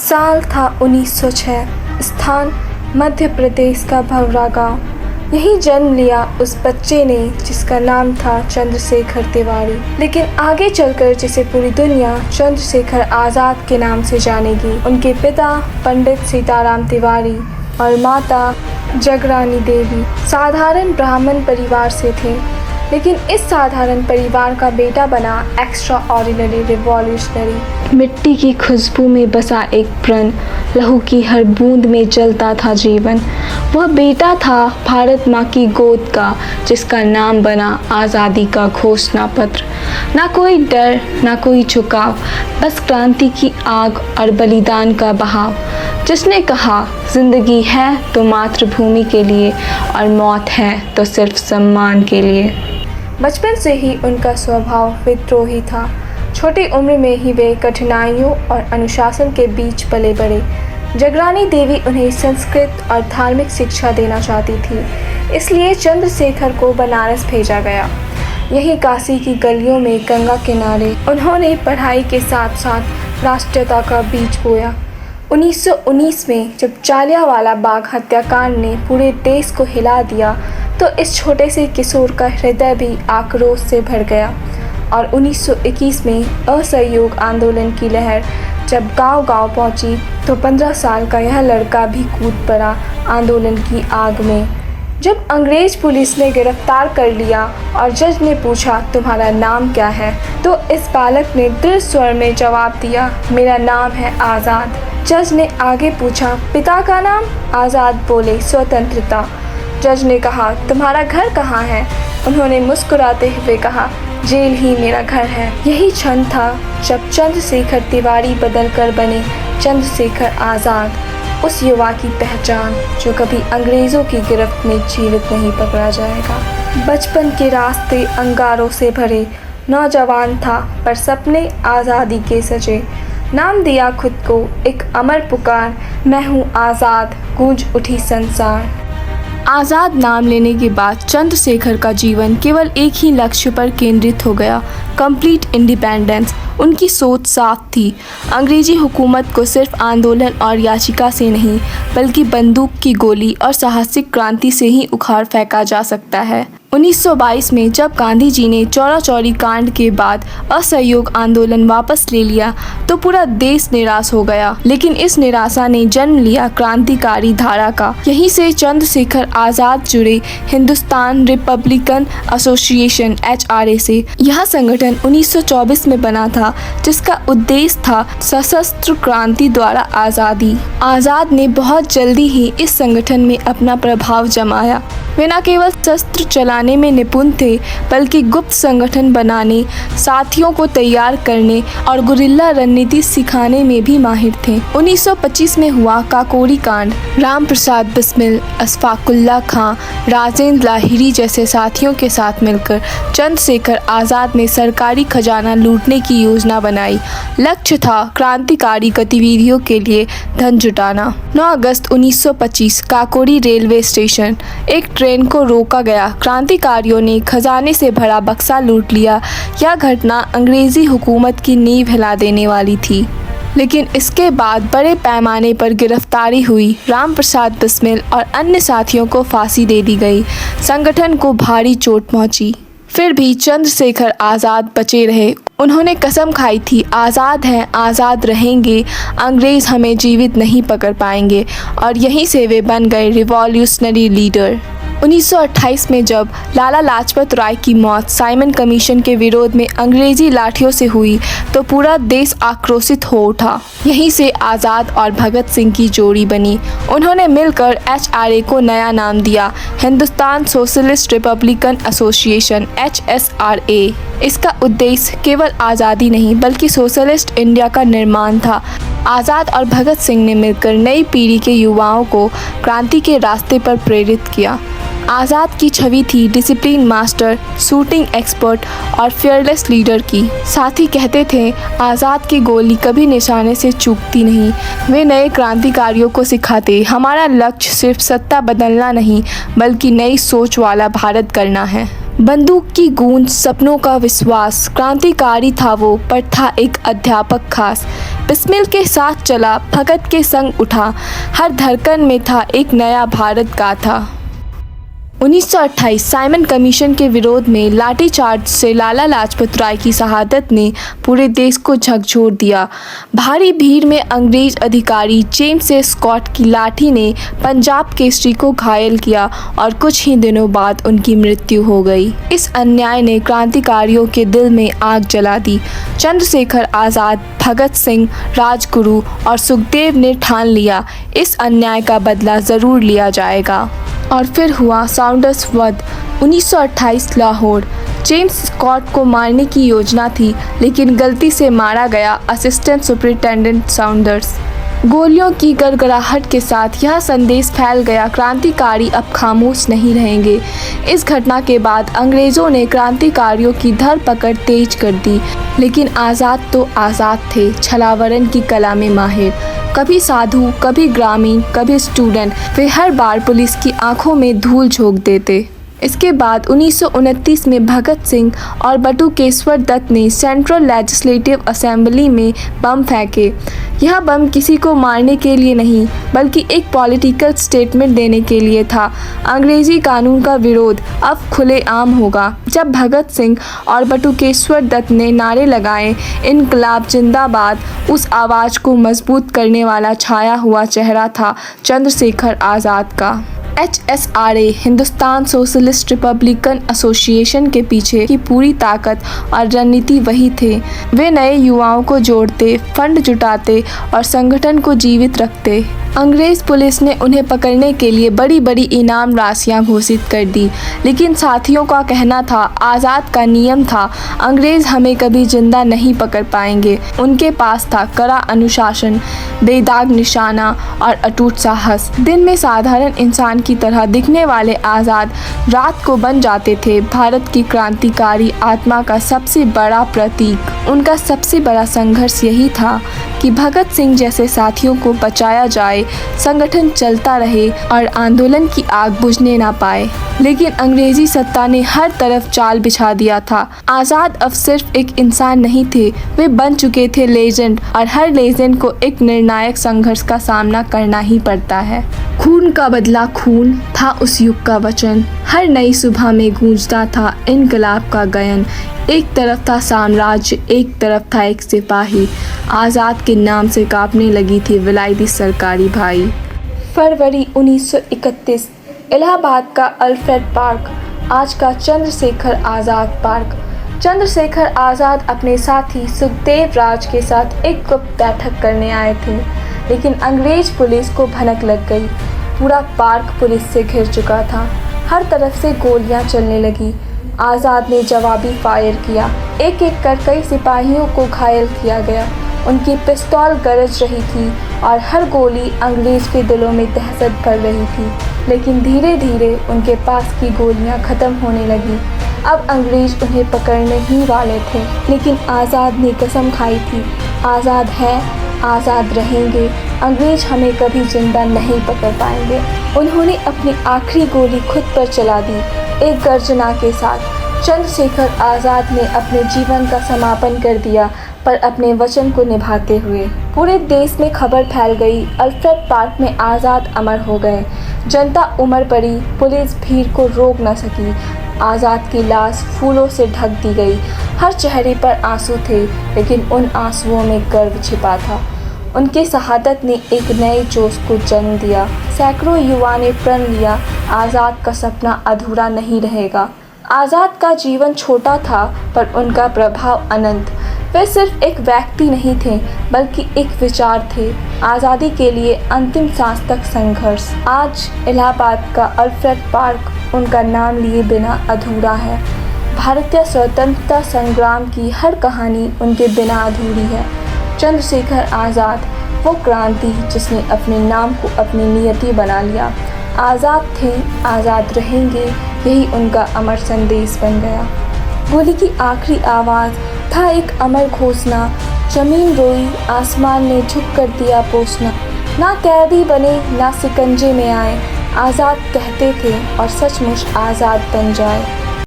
साल था 1906। स्थान मध्य प्रदेश का भवरा गांव। यहीं जन्म लिया उस बच्चे ने जिसका नाम था चंद्रशेखर तिवारी। लेकिन आगे चलकर जिसे पूरी दुनिया चंद्रशेखर आज़ाद के नाम से जानेगी। उनके पिता पंडित सीताराम तिवारी और माता जगरानी देवी साधारण ब्राह्मण परिवार से थे, लेकिन इस साधारण परिवार का बेटा बना एक्स्ट्रा ऑर्डिनरी रिवॉल्यूशनरी। मिट्टी की खुशबू में बसा एक प्रण, लहू की हर बूंद में जलता था जीवन। वह बेटा था भारत माँ की गोद का, जिसका नाम बना आज़ादी का घोषणा पत्र। ना कोई डर, ना कोई झुकाव, बस क्रांति की आग और बलिदान का बहाव। जिसने कहा जिंदगी है तो मातृभूमि के लिए और मौत है तो सिर्फ सम्मान के लिए। बचपन से ही उनका स्वभाव विद्रोही था। छोटी उम्र में ही वे कठिनाइयों और अनुशासन के बीच पले बड़े। जगरानी देवी उन्हें संस्कृत और धार्मिक शिक्षा देना चाहती थी, इसलिए चंद्रशेखर को बनारस भेजा गया। यहीं काशी की गलियों में गंगा किनारे उन्होंने पढ़ाई के साथ साथ राष्ट्रीयता का बीज बोया। 1919 में जब जालियांवाला बाग हत्याकांड ने पूरे देश को हिला दिया, तो इस छोटे से किशोर का हृदय भी आक्रोश से भर गया। और 1921 में असहयोग आंदोलन की लहर जब गांव-गांव पहुंची, तो 15 साल का यह लड़का भी कूद पड़ा आंदोलन की आग में। जब अंग्रेज पुलिस ने गिरफ्तार कर लिया और जज ने पूछा तुम्हारा नाम क्या है, तो इस बालक ने दृढ़ स्वर में जवाब दिया, मेरा नाम है आज़ाद। जज ने आगे पूछा पिता का नाम? आज़ाद बोले, स्वतंत्रता। जज ने कहा तुम्हारा घर कहाँ है? उन्होंने मुस्कुराते हुए कहा, जेल ही मेरा घर है। यही क्षण था जब चंद्रशेखर तिवारी बदलकर बने चंद्रशेखर आज़ाद, उस युवा की पहचान जो कभी अंग्रेज़ों की गिरफ्त में जीवित नहीं पकड़ा जाएगा। बचपन के रास्ते अंगारों से भरे नौजवान था, पर सपने आज़ादी के सजे। नाम दिया खुद को एक अमर पुकार, मैं हूँ आज़ाद, गूंज उठी संसार। आज़ाद नाम लेने के बाद चंद्रशेखर का जीवन केवल एक ही लक्ष्य पर केंद्रित हो गया, कंप्लीट इंडिपेंडेंस। उनकी सोच साफ थी, अंग्रेजी हुकूमत को सिर्फ आंदोलन और याचिका से नहीं, बल्कि बंदूक की गोली और साहसिक क्रांति से ही उखाड़ फेंका जा सकता है। 1922 में जब गांधी जी ने चौरा चौरी कांड के बाद असहयोग आंदोलन वापस ले लिया, तो पूरा देश निराश हो गया। लेकिन इस निराशा ने जन्म लिया क्रांतिकारी धारा का। यहीं से चंद्रशेखर आज़ाद जुड़े हिंदुस्तान रिपब्लिकन एसोसिएशन HRA से। यह संगठन 1924 में बना था, जिसका उद्देश्य था सशस्त्र क्रांति द्वारा आज़ादी। आज़ाद ने बहुत जल्दी ही इस संगठन में अपना प्रभाव जमाया। वे न केवल शस्त्र चलाने में निपुण थे, बल्कि गुप्त संगठन बनाने, साथियों को तैयार करने और गुरिल्ला रणनीति सिखाने में भी माहिर थे। 1925 में हुआ काकोरी कांड। राम प्रसाद बिस्मिल, अशफाकुल्लाह खां, राजेंद्र लाहिरी जैसे साथियों के साथ मिलकर चंद्रशेखर आज़ाद ने सरकारी खजाना लूटने की योजना बनाई। लक्ष्य था क्रांतिकारी गतिविधियों के लिए धन जुटाना। 9 अगस्त 1925 काकोरी रेलवे स्टेशन, एक ट्रेन को रोका गया। क्रांतिकारियों ने खजाने से भरा बक्सा लूट लिया। यह घटना अंग्रेजी हुकूमत की नींव हिला देने वाली थी, लेकिन इसके बाद बड़े पैमाने पर गिरफ्तारी हुई। राम प्रसाद बिस्मिल और अन्य साथियों को फांसी दे दी गई। संगठन को भारी चोट पहुंची, फिर भी चंद्रशेखर आज़ाद बचे रहे। उन्होंने कसम खाई थी, आज़ाद हैं, आज़ाद रहेंगे, अंग्रेज़ हमें जीवित नहीं पकड़ पाएंगे। और यहीं से वे बन गए रिवॉल्यूशनरी लीडर। 1928 में जब लाला लाजपत राय की मौत साइमन कमीशन के विरोध में अंग्रेजी लाठियों से हुई, तो पूरा देश आक्रोशित हो उठा। यहीं से आज़ाद और भगत सिंह की जोड़ी बनी। उन्होंने मिलकर HRA को नया नाम दिया, Hindustan socialist Republican association HSRA। इसका उद्देश्य केवल आज़ादी नहीं, बल्कि सोशलिस्ट इंडिया का निर्माण था। आज़ाद और भगत सिंह ने मिलकर नई पीढ़ी के युवाओं को क्रांति के रास्ते पर प्रेरित किया। आज़ाद की छवि थी डिसिप्लिन मास्टर, शूटिंग एक्सपर्ट और फियरलेस लीडर की। साथ ही कहते थे, आज़ाद की गोली कभी निशाने से चूकती नहीं। वे नए क्रांतिकारियों को सिखाते, हमारा लक्ष्य सिर्फ सत्ता बदलना नहीं, बल्कि नई सोच वाला भारत करना है। बंदूक की गूंज, सपनों का विश्वास, क्रांतिकारी था वो पर था एक अध्यापक खास। बिस्मिल के साथ चला, भगत के संग उठा, हर धड़कन में था एक नया भारत गाथा। 1928 साइमन कमीशन के विरोध में लाठीचार्ज से लाला लाजपत राय की शहादत ने पूरे देश को झकझोर दिया। भारी भीड़ में अंग्रेज अधिकारी जेम्स ए स्कॉट की लाठी ने पंजाब केसरी को घायल किया और कुछ ही दिनों बाद उनकी मृत्यु हो गई। इस अन्याय ने क्रांतिकारियों के दिल में आग जला दी। चंद्रशेखर आज़ाद, भगत सिंह, राजगुरु और सुखदेव ने ठान लिया, इस अन्याय का बदला ज़रूर लिया जाएगा। और फिर हुआ साउंडर्स वध। 1928 लाहौर। जेम्स स्कॉट को मारने की योजना थी, लेकिन गलती से मारा गया असिस्टेंट सुपरिटेंडेंट साउंडर्स। गोलियों की गड़गड़ाहट के साथ यह संदेश फैल गया, क्रांतिकारी अब खामोश नहीं रहेंगे। इस घटना के बाद अंग्रेज़ों ने क्रांतिकारियों की धरपकड़ तेज कर दी, लेकिन आज़ाद तो आज़ाद थे, छलावरण की कला में माहिर। कभी साधु, कभी ग्रामीण, कभी स्टूडेंट, वे हर बार पुलिस की आंखों में धूल झोंक देते। इसके बाद 1929 में भगत सिंह और बटुकेश्वर दत्त ने सेंट्रल लेजिस्लेटिव असेंबली में बम फेंके। यह बम किसी को मारने के लिए नहीं, बल्कि एक पॉलिटिकल स्टेटमेंट देने के लिए था। अंग्रेजी कानून का विरोध अब खुलेआम होगा। जब भगत सिंह और बटुकेश्वर दत्त ने नारे लगाए, इनकलाब जिंदाबाद, उस आवाज़ को मजबूत करने वाला छाया हुआ चेहरा था चंद्रशेखर आज़ाद का। HSRA Hindustan socialist Republican association के पीछे की पूरी ताकत और रणनीति वही थे। वे नए युवाओं को जोड़ते, फंड जुटाते और संगठन को जीवित रखते। अंग्रेज पुलिस ने उन्हें पकड़ने के लिए बड़ी बड़ी इनाम राशियां घोषित कर दी, लेकिन साथियों का कहना था, आज़ाद का नियम था, अंग्रेज हमें कभी जिंदा नहीं पकड़ पाएंगे। उनके पास था कड़ा अनुशासन, बेदाग निशाना और अटूट साहस। दिन में साधारण इंसान की तरह दिखने वाले आज़ाद रात को बन जाते थे भारत की क्रांतिकारी आत्मा का सबसे बड़ा प्रतीक। उनका सबसे बड़ा संघर्ष यही था कि भगत सिंह जैसे साथियों को बचाया जाए, संगठन चलता रहे और आंदोलन की आग बुझने ना पाए। लेकिन अंग्रेजी सत्ता ने हर तरफ जाल बिछा दिया था। आज़ाद अब सिर्फ एक इंसान नहीं थे, वे बन चुके थे लेजेंड, और हर लेजेंड को एक निर्णायक संघर्ष का सामना करना ही पड़ता है। खून का बदला खून था उस युग का वचन। हर नई सुबह में गूंजता था इनकलाब का गायन। एक तरफ था साम्राज्य, एक तरफ था एक सिपाही। आज़ाद के नाम से कांपने लगी थी विलायती सरकारी भाई। फरवरी 1931 इलाहाबाद का अल्फ्रेड पार्क, आज का चंद्रशेखर आज़ाद पार्क। चंद्रशेखर आज़ाद अपने साथी सुखदेव राज के साथ एक गुप्त बैठक करने आए थे, लेकिन अंग्रेज पुलिस को भनक लग गई। पूरा पार्क पुलिस से घिर चुका था, हर तरफ से गोलियां चलने लगी। आज़ाद ने जवाबी फायर किया, एक एक कर कई सिपाहियों को घायल किया गया। उनकी पिस्तौल गरज रही थी और हर गोली अंग्रेज के दिलों में दहशत भर रही थी। लेकिन धीरे धीरे उनके पास की गोलियां ख़त्म होने लगी। अब अंग्रेज उन्हें पकड़ने ही वाले थे, लेकिन आज़ाद ने कसम खाई थी, आज़ाद है, आज़ाद रहेंगे, अंग्रेज हमें कभी जिंदा नहीं पकड़ पाएंगे। उन्होंने अपनी आखिरी गोली खुद पर चला दी, एक गर्जना के साथ। चंद्रशेखर आज़ाद ने अपने जीवन का समापन कर दिया, पर अपने वचन को निभाते हुए। पूरे देश में खबर फैल गई, अल्फ्रेड पार्क में आज़ाद अमर हो गए। जनता उमड़ पड़ी, पुलिस भीड़ को रोक न सकी। आज़ाद की लाश फूलों से ढक दी गई। हर चेहरे पर आंसू थे, लेकिन उन आंसुओं में गर्व छिपा था। उनकी शहादत ने एक नए जोश को जन्म दिया। सैकड़ों युवा ने प्रण लिया, आज़ाद का सपना अधूरा नहीं रहेगा। आज़ाद का जीवन छोटा था, पर उनका प्रभाव अनंत। वे सिर्फ एक व्यक्ति नहीं थे, बल्कि एक विचार थे, आज़ादी के लिए अंतिम सांस तक संघर्ष। आज इलाहाबाद का अल्फ्रेड पार्क उनका नाम लिए बिना अधूरा है। भारतीय स्वतंत्रता संग्राम की हर कहानी उनके बिना अधूरी है। चंद्रशेखर आज़ाद, वो क्रांति जिसने अपने नाम को अपनी नियति बना लिया। आज़ाद थे, आज़ाद रहेंगे, यही उनका अमर संदेश बन गया। गोली की आखिरी आवाज़ था एक अमर घोषणा। जमीन रोई, आसमान ने झुक कर दिया पोषना। ना कैदी बने, ना सिकंजे में आए, आज़ाद कहते थे और सचमुच आज़ाद बन जाए।